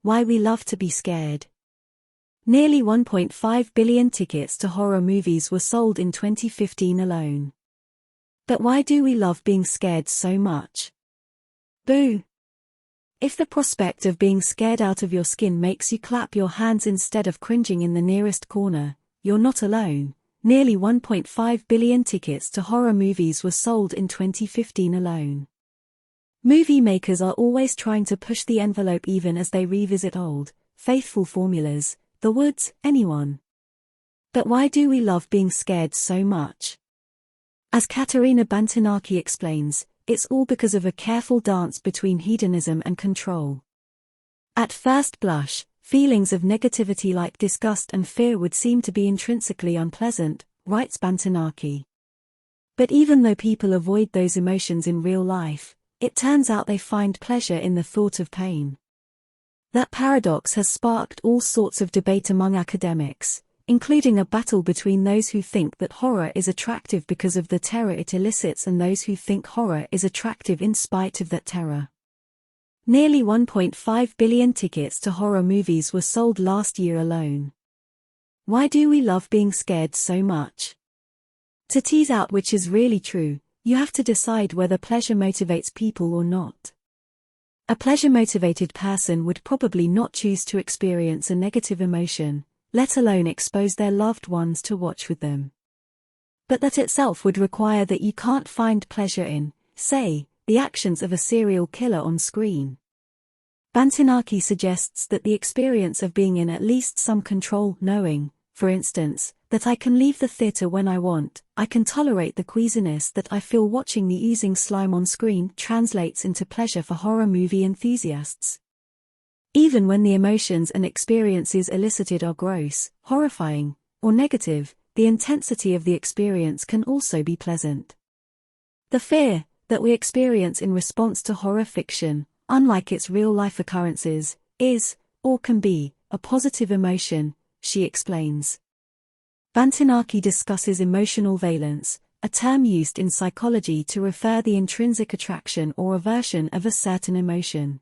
Why we love to be scared. Nearly 1.5 billion tickets to horror movies were sold in 2015 alone. But why do we love being scared so much? Boo! If the prospect of being scared out of your skin makes you clap your hands instead of cringing in the nearest corner, you're not alone. Nearly 1.5 billion tickets to horror movies were sold in 2015 alone. Movie makers are always trying to push the envelope even as they revisit old, faithful formulas, The Woods, Anyone. But why do we love being scared so much? As Katerina Bantinaki explains, it's all because of a careful dance between hedonism and control. At first blush, feelings of negativity like disgust and fear would seem to be intrinsically unpleasant, writes Bantinaki. But even though people avoid those emotions in real life, it turns out they find pleasure in the thought of pain. That paradox has sparked all sorts of debate among academics, including a battle between those who think that horror is attractive because of the terror it elicits and those who think horror is attractive in spite of that terror. Nearly 1.5 billion tickets to horror movies were sold last year alone. Why do we love being scared so much? To tease out which is really true, you have to decide whether pleasure motivates people or not. A pleasure-motivated person would probably not choose to experience a negative emotion, let alone expose their loved ones to watch with them. But that itself would require that you can't find pleasure in, say, the actions of a serial killer on screen. Bantinaki suggests that the experience of being in at least some control, knowing, for instance, that I can leave the theater when I want, I can tolerate the queasiness that I feel watching the oozing slime on screen, translates into pleasure for horror movie enthusiasts. Even when the emotions and experiences elicited are gross, horrifying, or negative, the intensity of the experience can also be pleasant. The fear that we experience in response to horror fiction, unlike its real-life occurrences, is, or can be, a positive emotion, she explains. Bantinaki discusses emotional valence, a term used in psychology to refer the intrinsic attraction or aversion of a certain emotion.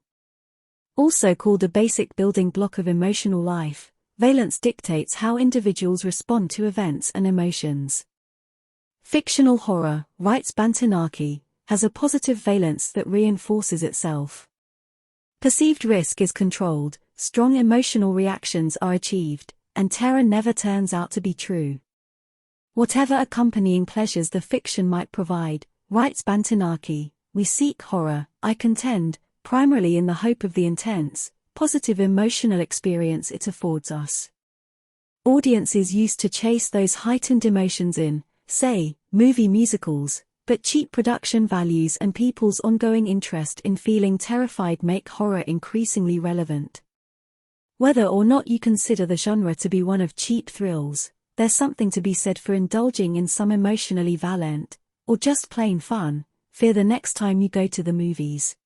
Also called a basic building block of emotional life, valence dictates how individuals respond to events and emotions. Fictional horror, writes Bantinaki, has a positive valence that reinforces itself. Perceived risk is controlled, strong emotional reactions are achieved, and terror never turns out to be true. Whatever accompanying pleasures the fiction might provide, writes Bantinaki, we seek horror, I contend, primarily in the hope of the intense, positive emotional experience it affords us. Audiences used to chase those heightened emotions in, say, movie musicals, but cheap production values and people's ongoing interest in feeling terrified make horror increasingly relevant. Whether or not you consider the genre to be one of cheap thrills, there's something to be said for indulging in some emotionally valent, or just plain fun, fear the next time you go to the movies.